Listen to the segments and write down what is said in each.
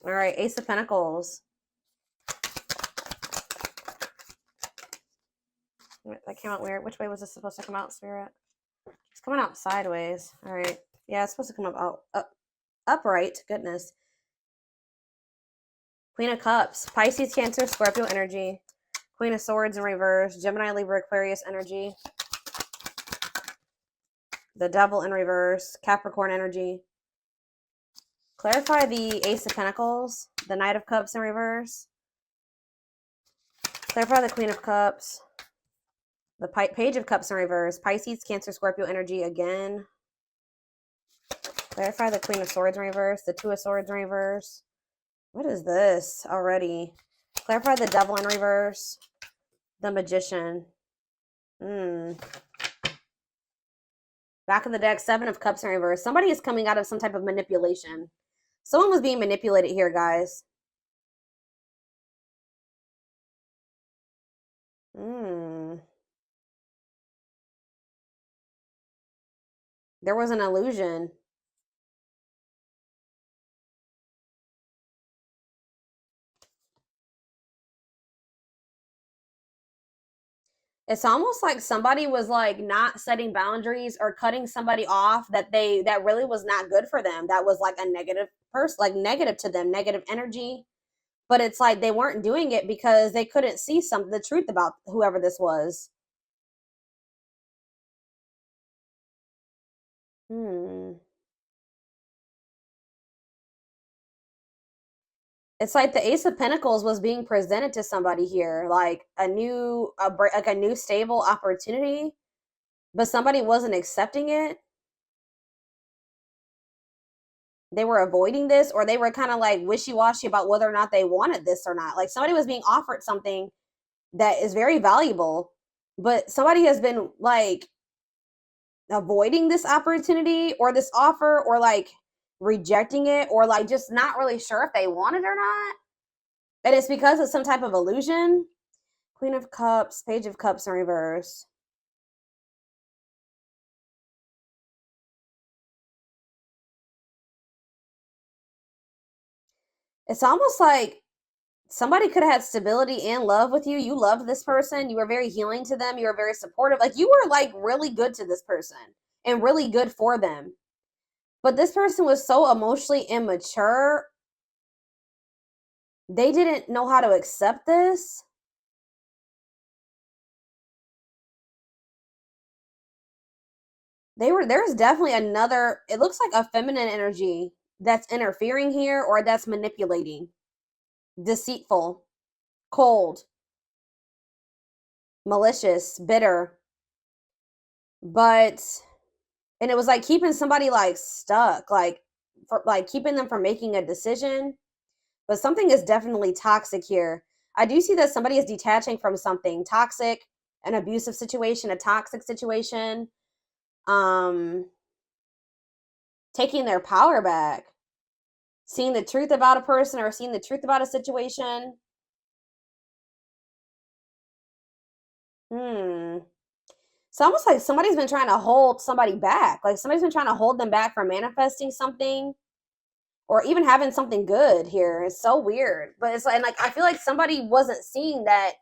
All right, Ace of Pentacles. That came out weird. Which way was this supposed to come out, Spirit? It's coming out sideways. All right. Yeah, it's supposed to come up upright. Goodness. Queen of Cups. Pisces, Cancer, Scorpio energy. Queen of Swords in reverse. Gemini, Libra, Aquarius energy. The Devil in reverse. Capricorn energy. Clarify the Ace of Pentacles. The Knight of Cups in reverse. Clarify the Queen of Cups. The Page of Cups in reverse. Pisces, Cancer, Scorpio energy again. Clarify the Queen of Swords in reverse. The Two of Swords in reverse. What is this already? Clarify the Devil in reverse. The Magician. Back of the deck, Seven of Cups in reverse. Somebody is coming out of some type of manipulation. Someone was being manipulated here, guys. There was an illusion. It's almost like somebody was like not setting boundaries or cutting somebody off that really was not good for them. That was like a negative person, like negative to them, negative energy. But it's like they weren't doing it because they couldn't see the truth about whoever this was. It's like the Ace of Pentacles was being presented to somebody here, like a new stable opportunity, but somebody wasn't accepting it. They were avoiding this, or they were kind of like wishy-washy about whether or not they wanted this or not. Like somebody was being offered something that is very valuable, but somebody has been like avoiding this opportunity or this offer, or like rejecting it, or like just not really sure if they want it or not. And it's because of some type of illusion. Queen of Cups, Page of Cups in reverse. It's almost like somebody could have had stability and love with you. You loved this person. You were very healing to them. You were very supportive. Like you were like really good to this person and really good for them. But this person was so emotionally immature. They didn't know how to accept this. There's definitely another, it looks like a feminine energy that's interfering here, or that's manipulating, deceitful, cold, malicious, bitter. But and it was like keeping somebody like stuck, like keeping them from making a decision. But something is definitely toxic here. I do see that somebody is detaching from something toxic, an abusive situation, a toxic situation, taking their power back, seeing the truth about a person or seeing the truth about a situation. It's almost like somebody's been trying to hold somebody back. Like somebody's been trying to hold them back from manifesting something or even having something good here. It's so weird. But it's like I feel like somebody wasn't seeing that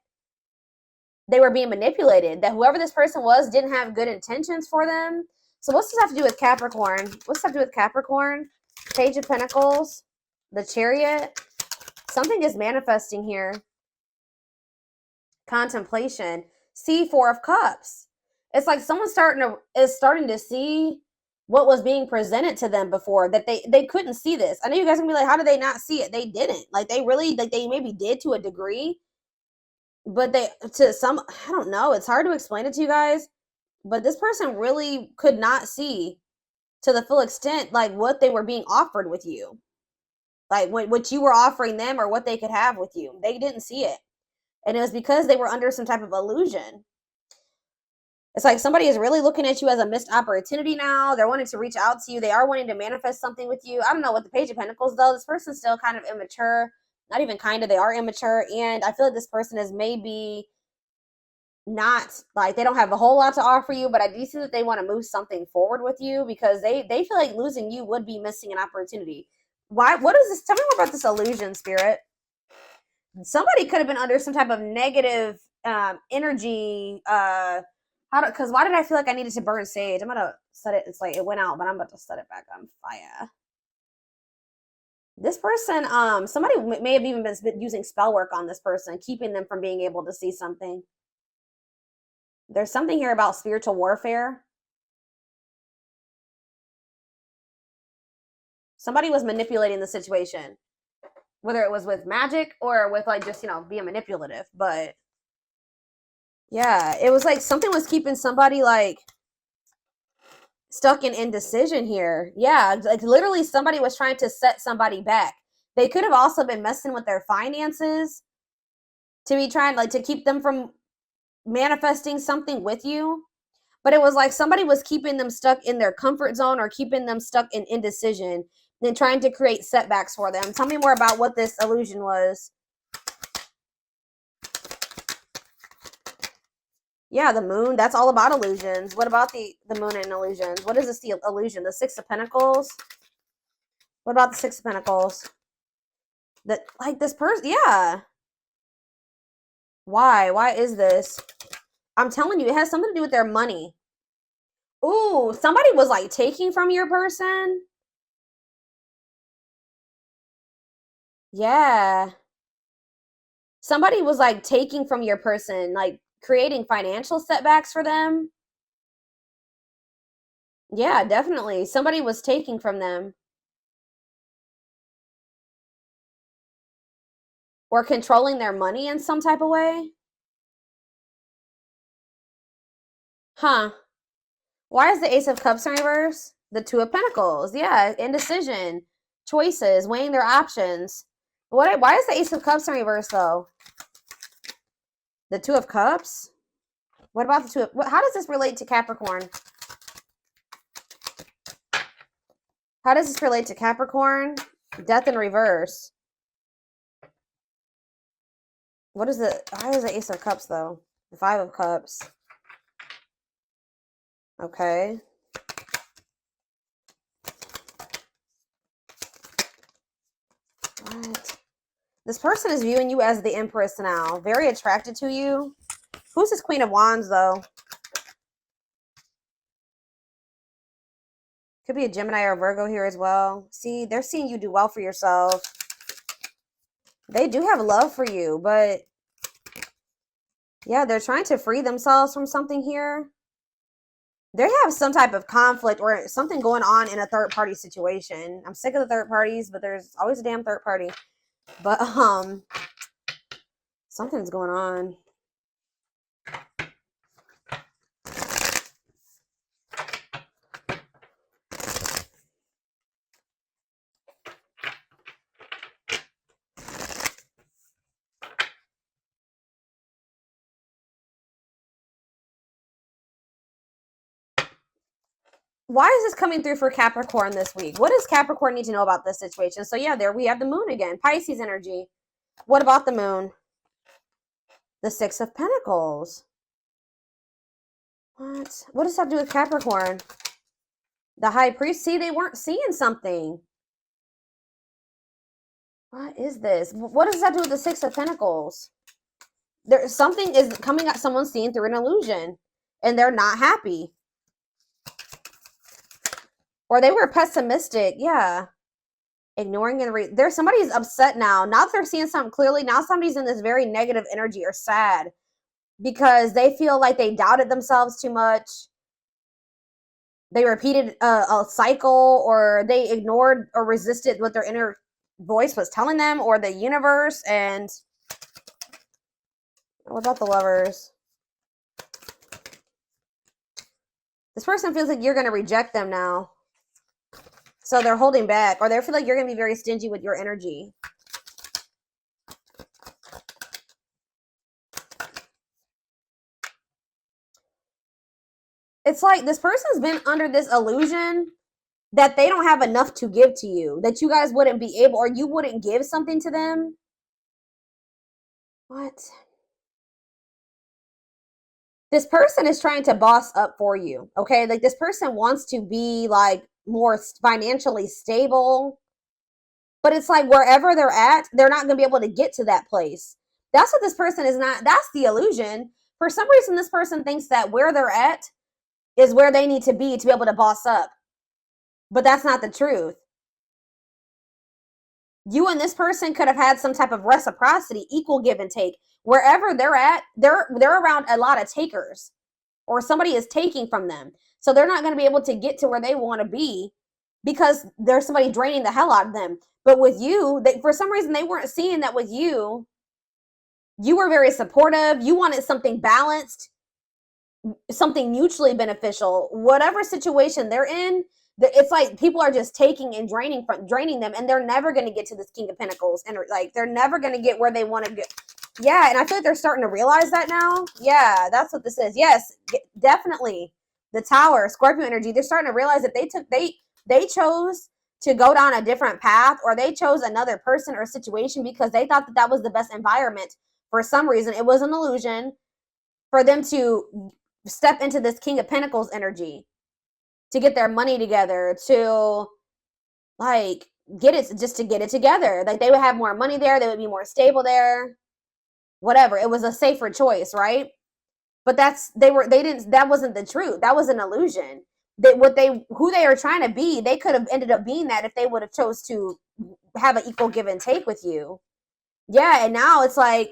they were being manipulated, that whoever this person was didn't have good intentions for them. So what's this have to do with Capricorn? What's this have to do with Capricorn? Page of Pentacles, the Chariot. Something is manifesting here. Contemplation. See, Four of Cups. It's like someone's starting to see what was being presented to them before, that they couldn't see this. I know you guys are gonna be like, how did they not see it? They didn't. Like they really, like they maybe did to a degree, but I don't know. It's hard to explain it to you guys, but this person really could not see to the full extent like what they were being offered with you, like what you were offering them or what they could have with you. They didn't see it, and it was because they were under some type of illusion. It's like somebody is really looking at you as a missed opportunity now. They're wanting to reach out to you. They are wanting to manifest something with you. I don't know, with the Page of Pentacles, though, this person's still kind of immature. Not even kind of, they are immature. And I feel like this person is maybe not, like, they don't have a whole lot to offer you, but I do see that they want to move something forward with you because they feel like losing you would be missing an opportunity. Why? What is this? Tell me more about this illusion, Spirit. Somebody could have been under some type of negative energy. Because why did I feel like I needed to burn sage? I'm gonna set it. It's like it went out, but I'm about to set it back on fire. This person, somebody may have even been using spell work on this person, keeping them from being able to see something. There's something here about spiritual warfare. Somebody was manipulating the situation, whether it was with magic or with like just, being manipulative. But yeah, it was like something was keeping somebody like stuck in indecision here. Yeah, like literally somebody was trying to set somebody back. They could have also been messing with their finances to be trying like to keep them from manifesting something with you. But it was like somebody was keeping them stuck in their comfort zone or keeping them stuck in indecision and trying to create setbacks for them. Tell me more about what this illusion was. Yeah, the moon. That's all about illusions. What about the moon and illusions? What is this, the illusion? The Six of Pentacles? What about the Six of Pentacles? That, like, this person, yeah. Why? Why is this? I'm telling you, it has something to do with their money. Ooh, somebody was, like, taking from your person? Yeah. Somebody was, like, taking from your person, like, creating financial setbacks for them. Yeah, definitely. Somebody was taking from them. Or controlling their money in some type of way. Huh. Why is the Ace of Cups in reverse? The Two of Pentacles. Yeah, indecision. Choices, weighing their options. Why is the Ace of Cups in reverse, though? The Two of Cups? What about the Two of... How does this relate to Capricorn? How does this relate to Capricorn? Death in reverse. What is the... Why is the Ace of Cups, though? The Five of Cups. Okay. What? This person is viewing you as the Empress now. Very attracted to you. Who's this Queen of Wands, though? Could be a Gemini or a Virgo here as well. See, they're seeing you do well for yourself. They do have love for you, but yeah, they're trying to free themselves from something here. They have some type of conflict or something going on in a third party situation. I'm sick of the third parties, but there's always a damn third party. But something's going on. Why is this coming through for Capricorn this week? What does Capricorn need to know about this situation? So yeah, there we have the moon again. Pisces energy. What about the moon? The Six of Pentacles. What? What does that have to do with Capricorn? The High Priest. See, they weren't seeing something. What is this? What does that do with the Six of Pentacles? There's something is coming at someone seeing through an illusion, and they're not happy. Or they were pessimistic. Yeah. Ignoring and there's somebody's upset now. Now that they're seeing something clearly, now somebody's in this very negative energy or sad because they feel like they doubted themselves too much. They repeated a cycle, or they ignored or resisted what their inner voice was telling them, or the universe. And what about the Lovers? This person feels like you're going to reject them now. So they're holding back, or they feel like you're going to be very stingy with your energy. It's like this person's been under this illusion that they don't have enough to give to you, that you guys wouldn't be able, or you wouldn't give something to them. What? This person is trying to boss up for you, okay? Like this person wants to be like more financially stable. But it's like wherever they're at, they're not going to be able to get to that place. That's what this person is not. That's the illusion. For some reason, this person thinks that where they're at is where they need to be able to boss up. But that's not the truth. You and this person could have had some type of reciprocity, equal give and take. Wherever they're at, they're around a lot of takers, or somebody is taking from them. So they're not going to be able to get to where they want to be because there's somebody draining the hell out of them. But with you, for some reason, they weren't seeing that with you. You were very supportive. You wanted something balanced, something mutually beneficial. Whatever situation they're in, it's like people are just taking and draining them, and they're never going to get to this King of Pentacles, and like they're never going to get where they want to get. Yeah, and I feel like they're starting to realize that now. Yeah, that's what this is. Yes, definitely. The Tower, Scorpio energy, they're starting to realize that they chose to go down a different path, or they chose another person or situation because they thought that that was the best environment. For some reason, it was an illusion for them to step into this King of Pentacles energy, to get their money together, to like get it together. Like they would have more money there, they would be more stable there. Whatever. It was a safer choice, right? But that wasn't the truth. That was an illusion. Who they are trying to be, they could have ended up being that if they would have chose to have an equal give and take with you. Yeah, and now it's like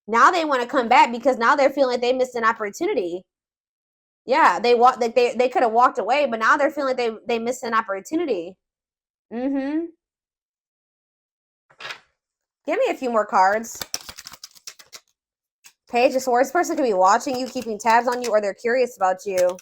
now they want to come back because now they're feeling like they missed an opportunity. Yeah, they could have walked away, but now they're feeling like they missed an opportunity. Mm-hmm. Give me a few more cards. Page of Swords. This person could be watching you, keeping tabs on you, or they're curious about you.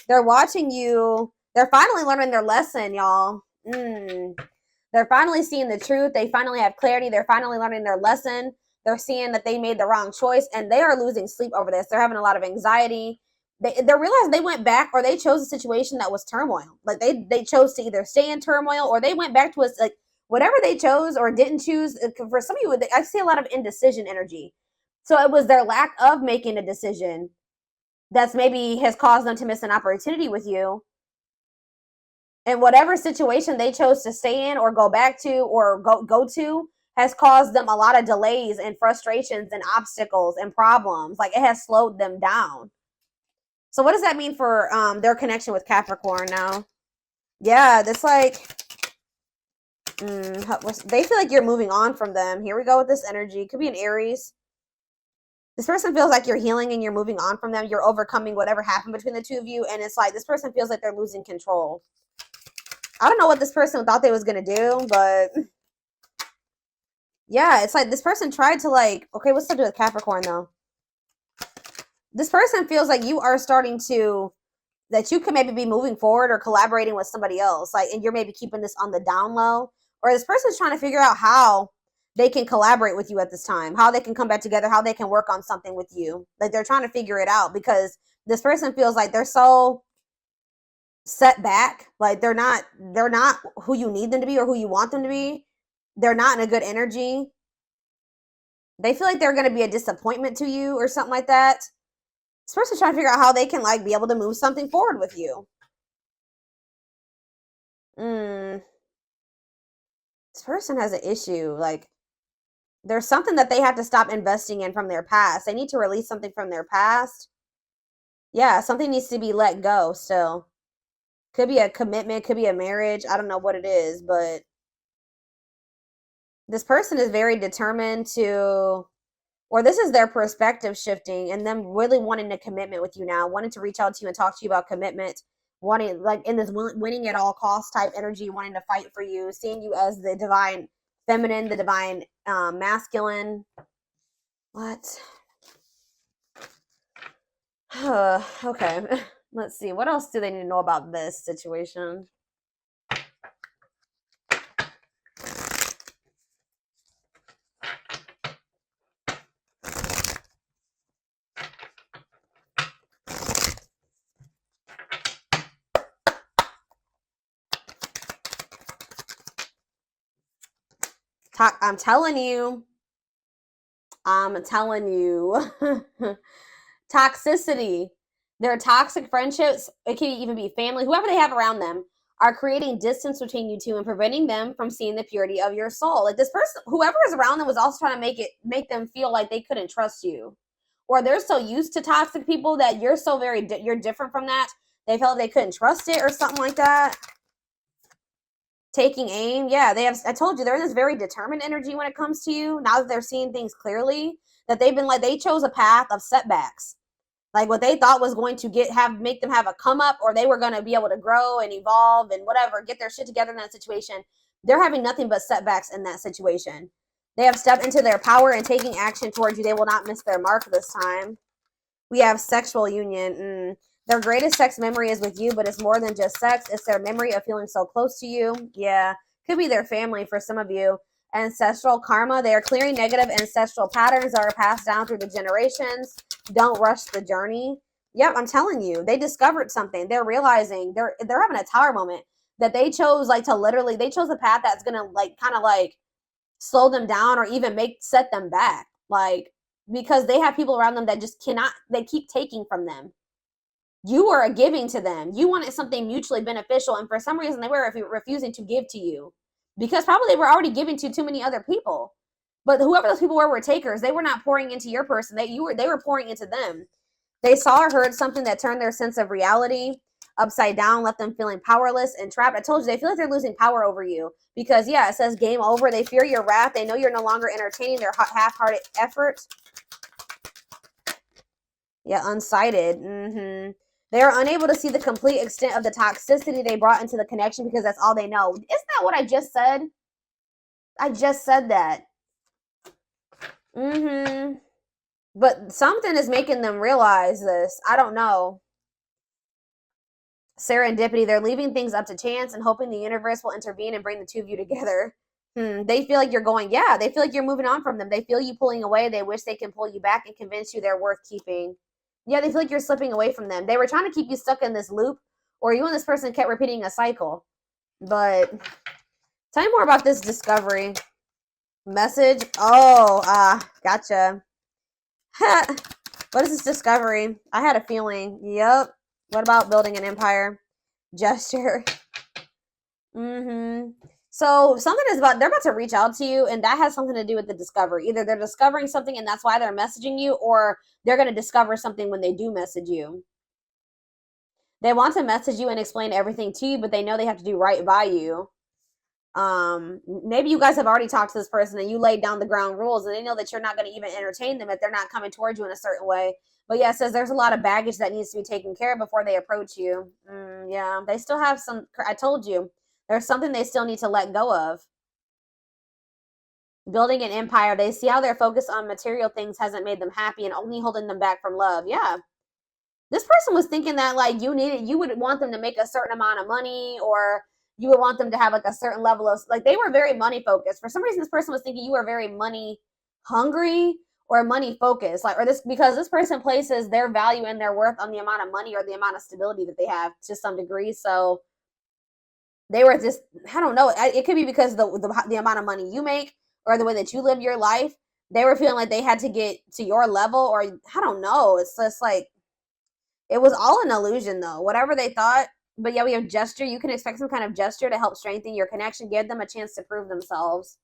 They're watching you. They're finally learning their lesson, y'all. They're finally seeing the truth. They finally have clarity. They're finally learning their lesson. They're seeing that they made the wrong choice, and they are losing sleep over this. They're having a lot of anxiety. They're realizing they went back, or they chose a situation that was turmoil. Like they chose to either stay in turmoil, or they went back to us, like whatever they chose or didn't choose. For some of you, I see a lot of indecision energy. So it was their lack of making a decision that's maybe has caused them to miss an opportunity with you. And whatever situation they chose to stay in or go back to or go to has caused them a lot of delays and frustrations and obstacles and problems. Like it has slowed them down. So what does that mean for their connection with Capricorn now? Yeah, that's like they feel like you're moving on from them. Here we go with this energy. Could be an Aries. This person feels like you're healing and you're moving on from them. You're overcoming whatever happened between the two of you. And it's like this person feels like they're losing control. I don't know what this person thought they was going to do, but yeah, it's like this person tried to like, okay, what's to do with Capricorn though? This person feels like you are starting to, that you could maybe be moving forward or collaborating with somebody else. Like, and you're maybe keeping this on the down low, or this person's trying to figure out how they can collaborate with you at this time, how they can come back together, how they can work on something with you. Like they're trying to figure it out because this person feels like they're so set back. Like they're not who you need them to be or who you want them to be. They're not in a good energy. They feel like they're going to be a disappointment to you or something like that. This person's trying to figure out how they can like be able to move something forward with you. This person has an issue. Like there's something that they have to stop investing in from their past. They need to release something from their past. Yeah, something needs to be let go still. Could be a commitment, could be a marriage. I don't know what it is, but this person is very determined to, or this is their perspective shifting and them really wanting a commitment with you now, wanting to reach out to you and talk to you about commitment, wanting like in this winning at all costs type energy, wanting to fight for you, seeing you as the divine feminine, the divine masculine. What? Okay. Let's see. What else do they need to know about this situation? I'm telling you. Toxicity. Their toxic friendships, it can even be family, whoever they have around them, are creating distance between you two and preventing them from seeing the purity of your soul. Like this person, whoever is around them was also trying to make them feel like they couldn't trust you. Or they're so used to toxic people that you're so you're different from that. They felt they couldn't trust it or something like that. Taking aim. Yeah, I told you, they're in this very determined energy when it comes to you. Now that they're seeing things clearly, that they've been like, they chose a path of setbacks. Like what they thought was going to make them have a come up, or they were going to be able to grow and evolve and whatever, get their shit together in that situation. They're having nothing but setbacks in that situation. They have stepped into their power and taking action towards you. They will not miss their mark this time. We have sexual union. Their greatest sex memory is with you, but it's more than just sex. It's their memory of feeling so close to you. Yeah, could be their family for some of you. Ancestral karma. They are clearing negative ancestral patterns that are passed down through the generations. Don't rush the journey. Yep, I'm telling you, they discovered something. They're realizing they're having a tower moment that they chose, like, to literally, they chose a path that's gonna like kind of like slow them down or even set them back, like, because they have people around them that just cannot, they keep taking from them. You were giving to them. You wanted something mutually beneficial, and for some reason they were refusing to give to you because probably they were already giving to too many other people. But whoever those people were takers. They were not pouring into your person. They were pouring into them. They saw or heard something that turned their sense of reality upside down, left them feeling powerless and trapped. I told you, they feel like they're losing power over you because, yeah, it says game over. They fear your wrath. They know you're no longer entertaining their half-hearted efforts. Yeah, unsighted. They are unable to see the complete extent of the toxicity they brought into the connection because that's all they know. Isn't that what I just said? I just said that. But something is making them realize this. I don't know. Serendipity. They're leaving things up to chance and hoping the universe will intervene and bring the two of you together. They feel like you're going, yeah, they feel like you're moving on from them. They feel you pulling away. They wish they can pull you back and convince you they're worth keeping. Yeah, they feel like you're slipping away from them. They were trying to keep you stuck in this loop, or you and this person kept repeating a cycle. But tell me more about this discovery. Message. Oh, gotcha. What is this discovery? I had a feeling. Yep. What about building an empire? Gesture. So something is they're about to reach out to you, and that has something to do with the discovery. Either they're discovering something and that's why they're messaging you, or they're going to discover something when they do message you. They want to message you and explain everything to you, but they know they have to do right by you. Maybe you guys have already talked to this person and you laid down the ground rules, and they know that you're not going to even entertain them if they're not coming towards you in a certain way. But yeah, it says there's a lot of baggage that needs to be taken care of before they approach you. Yeah, they still have some, I told you, there's something they still need to let go of. Building an empire, they see how their focus on material things hasn't made them happy and only holding them back from love. Yeah. This person was thinking that, like, you would want them to make a certain amount of money, or you would want them to have like a certain level of, like, they were very money focused. For some reason, this person was thinking you were very money hungry or money focused, like, or this, because this person places their value and their worth on the amount of money or the amount of stability that they have to some degree. So they were just, I don't know. It could be because the amount of money you make or the way that you live your life. They were feeling like they had to get to your level, or I don't know. It's just like, it was all an illusion though. Whatever they thought. But yeah, we have gesture. You can expect some kind of gesture to help strengthen your connection, give them a chance to prove themselves.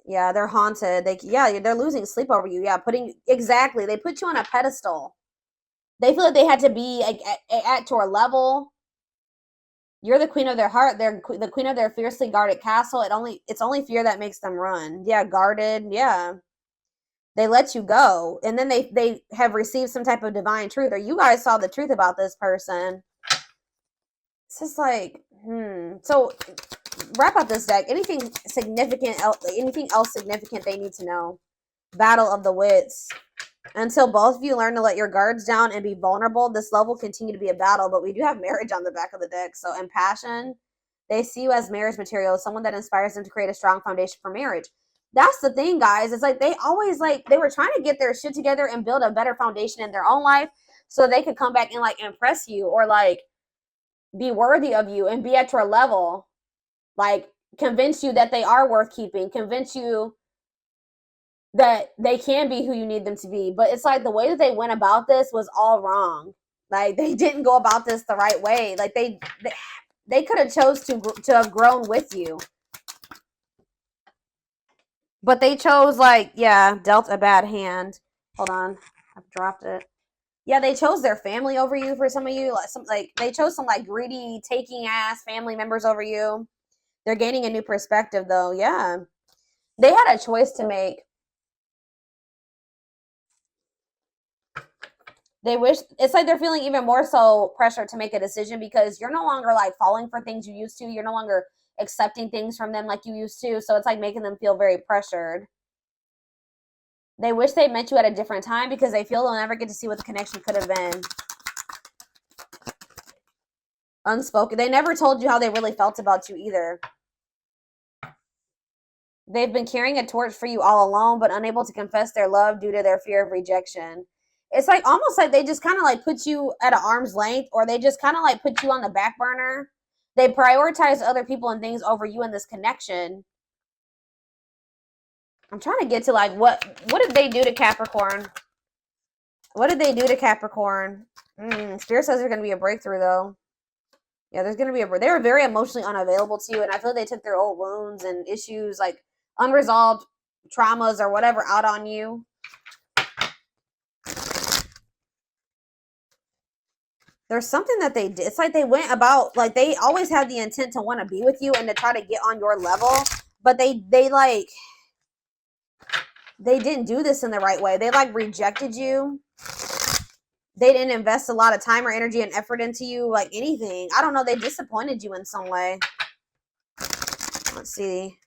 Yeah, they're haunted. They're losing sleep over you. Yeah, exactly. They put you on a pedestal. They feel like they had to be at your level. You're the queen of their heart. They're the queen of their fiercely guarded castle. It's only fear that makes them run. Yeah, guarded. Yeah. They let you go. And then they have received some type of divine truth, or you guys saw the truth about this person. It's just like, So wrap up this deck. Anything else significant they need to know? Battle of the Wits. Until both of you learn to let your guards down and be vulnerable, this love will continue to be a battle. But we do have marriage on the back of the deck. So, and passion, they see you as marriage material, someone that inspires them to create a strong foundation for marriage. That's the thing, guys. It's like they always, like, they were trying to get their shit together and build a better foundation in their own life so they could come back and, like, impress you, or, like, be worthy of you and be at your level. Like, convince you that they are worth keeping, convince you that they can be who you need them to be. But it's like the way that they went about this was all wrong. Like, they didn't go about this the right way. Like, they could have chose to have grown with you. But they chose, like, yeah, dealt a bad hand. Hold on. I've dropped it. Yeah, they chose their family over you for some of you. Like they chose some like greedy, taking ass family members over you. They're gaining a new perspective though. Yeah. They had a choice to make. They wish, it's like they're feeling even more so pressure to make a decision because you're no longer like falling for things you used to. You're no longer accepting things from them like you used to. So it's like making them feel very pressured. They wish they met you at a different time because they feel they'll never get to see what the connection could have been. Unspoken. They never told you how they really felt about you either. They've been carrying a torch for you all along, but unable to confess their love due to their fear of rejection. It's like almost like they just kind of like put you at an arm's length, or they just kind of like put you on the back burner. They prioritize other people and things over you in this connection. I'm trying to get to like what did they do to Capricorn? What did they do to Capricorn? Spirit says there's going to be a breakthrough though. Yeah, there's going to be they were very emotionally unavailable to you, and I feel they took their old wounds and issues, like unresolved traumas or whatever, out on you. There's something that they did. It's like they went about, like they always had the intent to want to be with you and to try to get on your level, but they didn't do this in the right way. They like rejected you. They didn't invest a lot of time or energy and effort into you, like anything. I don't know. They disappointed you in some way. Let's see.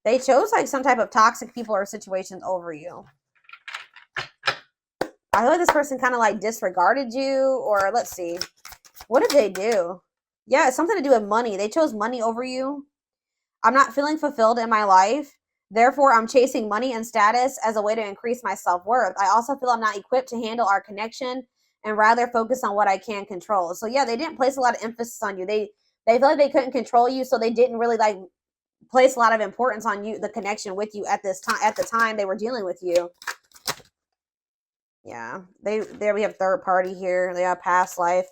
They chose like some type of toxic people or situations over you. I feel like this person kind of like disregarded you, or let's see. What did they do? Yeah, it's something to do with money. They chose money over you. I'm not feeling fulfilled in my life. Therefore, I'm chasing money and status as a way to increase my self-worth. I also feel I'm not equipped to handle our connection and rather focus on what I can control. So yeah, they didn't place a lot of emphasis on you. They feel like they couldn't control you, so they didn't really like place a lot of importance on you, the connection with you at this time, at the time they were dealing with you. Yeah, there we have third party here. They have past life.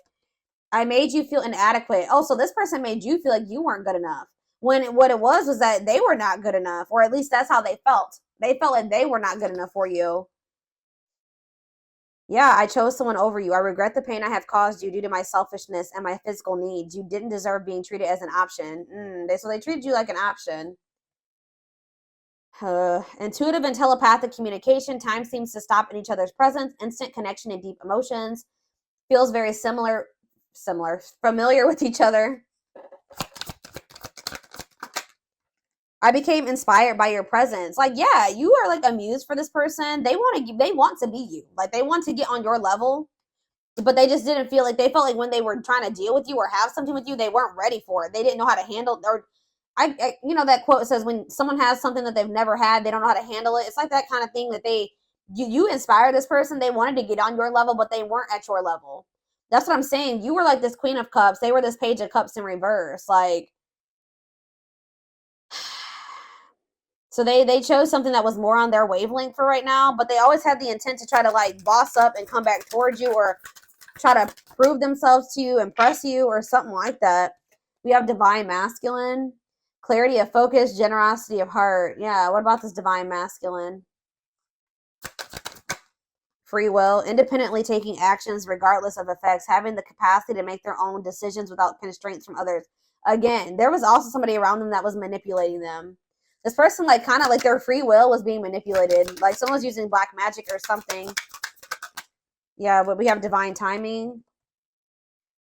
I made you feel inadequate. Oh, so this person made you feel like you weren't good enough. When what it was that they were not good enough, or at least that's how they felt. They felt like they were not good enough for you. Yeah, I chose someone over you. I regret the pain I have caused you due to my selfishness and my physical needs. You didn't deserve being treated as an option. So they treated you like an option. Intuitive and telepathic communication. Time seems to stop in each other's presence. Instant connection and deep emotions. Feels very familiar with each other. I became inspired by your presence. Like, yeah, you are like a muse for this person. They want to be you. Like, they want to get on your level, but they just didn't feel like, they felt like when they were trying to deal with you or have something with you, they weren't ready for it. They didn't know how to handle, or you know, that quote says when someone has something that they've never had, they don't know how to handle it. It's like that kind of thing that you inspire this person. They wanted to get on your level, but they weren't at your level. That's what I'm saying. You were like this Queen of Cups. They were this Page of Cups in reverse. Like, so they chose something that was more on their wavelength for right now, but they always had the intent to try to like boss up and come back towards you, or try to prove themselves to you, impress you, or something like that. We have Divine Masculine. Clarity of focus, generosity of heart. Yeah, what about this Divine Masculine? Free will, independently taking actions regardless of effects, having the capacity to make their own decisions without constraints from others. Again, there was also somebody around them that was manipulating them. This person, like, kind of like their free will was being manipulated. Like someone's using black magic or something. Yeah, but we have divine timing.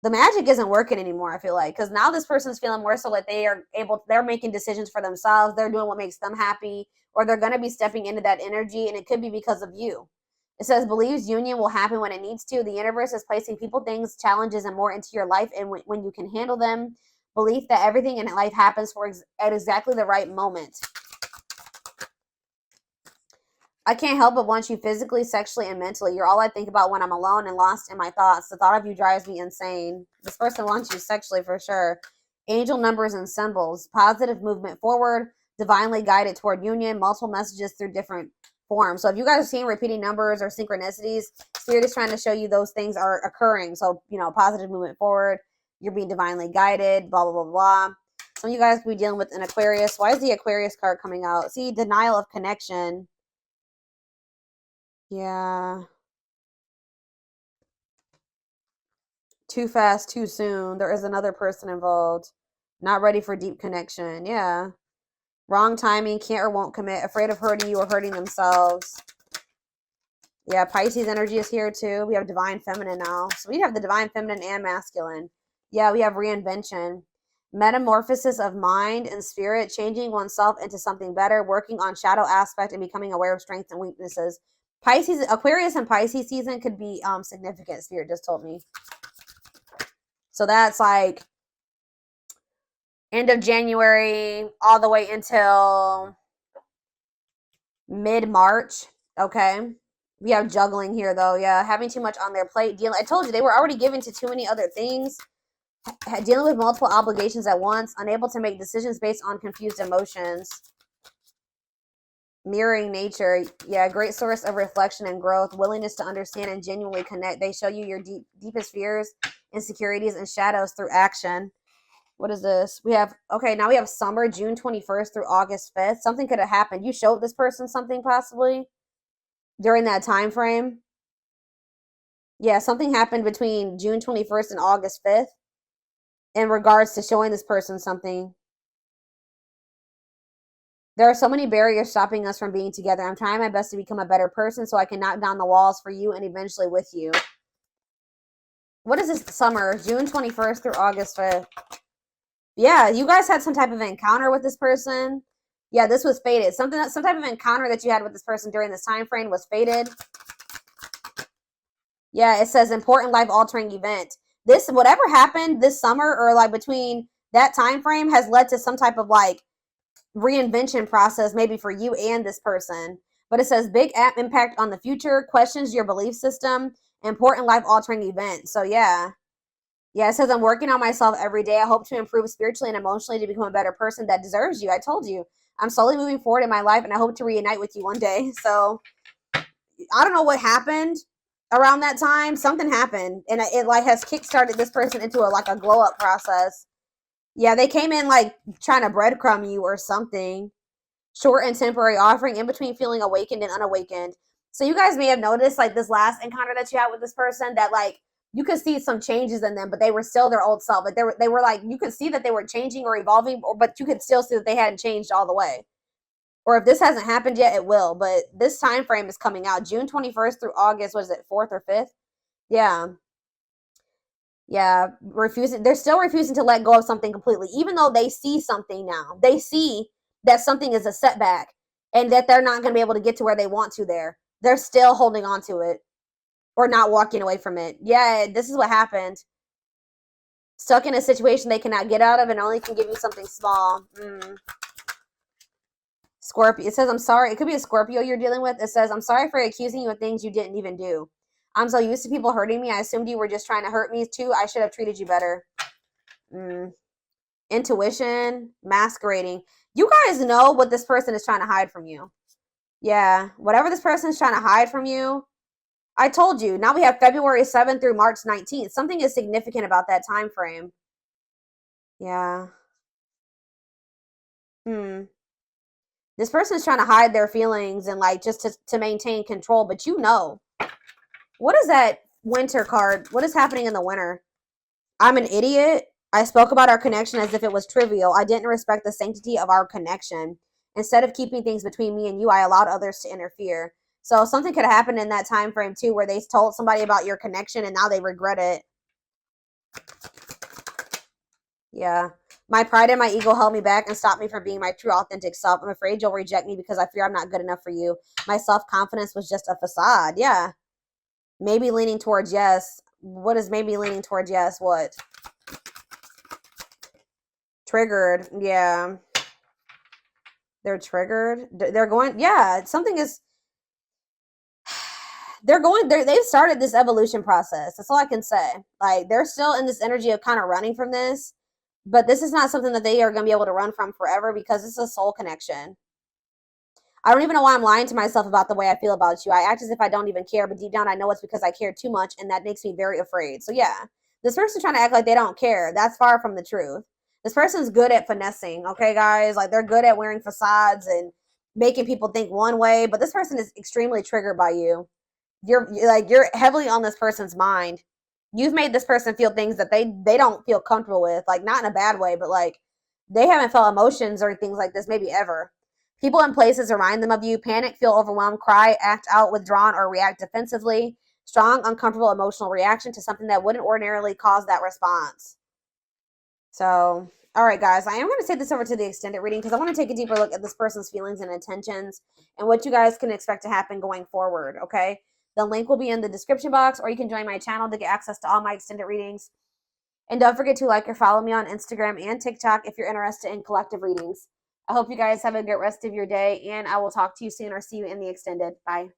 The magic isn't working anymore, I feel like, because now this person's feeling more so like they're making decisions for themselves. They're doing what makes them happy, or they're going to be stepping into that energy, and it could be because of you. It says, believes union will happen when it needs to. The universe is placing people, things, challenges, and more into your life, and when you can handle them, belief that everything in life happens at exactly the right moment. I can't help but want you physically, sexually, and mentally. You're all I think about when I'm alone and lost in my thoughts. The thought of you drives me insane. This person wants you sexually for sure. Angel numbers and symbols. Positive movement forward. Divinely guided toward union. Multiple messages through different forms. So if you guys are seeing repeating numbers or synchronicities, Spirit is trying to show you those things are occurring. So, you know, positive movement forward. You're being divinely guided, blah, blah, blah, blah. Some of you guys could be dealing with an Aquarius. Why is the Aquarius card coming out? See, denial of connection. Yeah. Too fast, too soon. There is another person involved. Not ready for deep connection. Yeah. Wrong timing, can't or won't commit, afraid of hurting you or hurting themselves. Yeah, Pisces energy is here too. We have divine feminine now. So we have the divine feminine and masculine. Yeah, we have reinvention. Metamorphosis of mind and spirit, changing oneself into something better, working on shadow aspect and becoming aware of strengths and weaknesses. Pisces, Aquarius and Pisces season could be significant, Spirit just told me. So that's like end of January all the way until mid-March. Okay. We have juggling here though. Yeah, having too much on their plate. Dealing, I told you they were already given to too many other things. Dealing with multiple obligations at once, unable to make decisions based on confused emotions. Mirroring nature. Yeah, great source of reflection and growth. Willingness to understand and genuinely connect. They show you your deepest fears, insecurities, and shadows through action. What is this? We have, okay, now we have summer, June 21st through August 5th. Something could have happened. You showed this person something possibly during that time frame. Yeah, something happened between June 21st and August 5th in regards to showing this person something. There are so many barriers stopping us from being together. I'm trying my best to become a better person so I can knock down the walls for you and eventually with you. What is this summer? June 21st through August 5th. Yeah, you guys had some type of encounter with this person. Yeah, this was fated. Some type of encounter that you had with this person during this time frame was fated. Yeah, it says important life-altering event. This, whatever happened this summer or like between that time frame has led to some type of like reinvention process maybe for you and this person. But it says big impact on the future, questions your belief system, important life-altering event. So yeah. Yeah, it says I'm working on myself every day. I hope to improve spiritually and emotionally to become a better person that deserves you. I told you. I'm slowly moving forward in my life and I hope to reunite with you one day. So I don't know what happened around that time. Something happened and it like has kickstarted this person into a glow up process. Yeah, they came in like trying to breadcrumb you or something. Short and temporary offering in between feeling awakened and unawakened. So you guys may have noticed like this last encounter that you had with this person that like you could see some changes in them, but they were still their old self. Like they were like you could see that they were changing or evolving, but you could still see that they hadn't changed all the way. Or if this hasn't happened yet, it will. But this time frame is coming out June 21st through August. Was it 4th or 5th? Yeah. Yeah, refusing. They're still refusing to let go of something completely, even though they see something now. They see that something is a setback and that they're not going to be able to get to where they want to there. They're still holding on to it or not walking away from it. Yeah, this is what happened. Stuck in a situation they cannot get out of and only can give you something small. Scorpio. It says, I'm sorry. It could be a Scorpio you're dealing with. It says, I'm sorry for accusing you of things you didn't even do. I'm so used to people hurting me. I assumed you were just trying to hurt me too. I should have treated you better. Intuition, masquerading. You guys know what this person is trying to hide from you. Yeah, whatever this person is trying to hide from you. I told you. Now we have February 7th through March 19th. Something is significant about that time frame. Yeah. This person is trying to hide their feelings and like just to maintain control, but you know. What is that winter card? What is happening in the winter? I'm an idiot. I spoke about our connection as if it was trivial. I didn't respect the sanctity of our connection. Instead of keeping things between me and you, I allowed others to interfere. So something could have happened in that time frame too, where they told somebody about your connection and now they regret it. Yeah. My pride and my ego held me back and stopped me from being my true authentic self. I'm afraid you'll reject me because I fear I'm not good enough for you. My self-confidence was just a facade. Yeah. Maybe leaning towards yes. What is maybe leaning towards yes? What? Triggered. Yeah. They're triggered. They're going, yeah, something is, they've started this evolution process. That's all I can say. Like, they're still in this energy of kind of running from this, but this is not something that they are going to be able to run from forever because it's a soul connection. I don't even know why I'm lying to myself about the way I feel about you. I act as if I don't even care, but deep down I know it's because I care too much, and that makes me very afraid. So yeah, This person's trying to act like they don't care. That's far from the truth. This person's good at finessing, okay, guys? Like, they're good at wearing facades and making people think one way, but this person is extremely triggered by you. You're heavily on this person's mind. You've made this person feel things that they don't feel comfortable with, like, not in a bad way, but like they haven't felt emotions or things like this maybe ever. People and places remind them of you. Panic, feel overwhelmed, cry, act out, withdrawn, or react defensively. Strong, uncomfortable emotional reaction to something that wouldn't ordinarily cause that response. So, all right, guys, I am going to take this over to the extended reading because I want to take a deeper look at this person's feelings and intentions and what you guys can expect to happen going forward, okay? The link will be in the description box, or you can join my channel to get access to all my extended readings. And don't forget to like or follow me on Instagram and TikTok if you're interested in collective readings. I hope you guys have a good rest of your day, and I will talk to you soon or see you in the extended. Bye.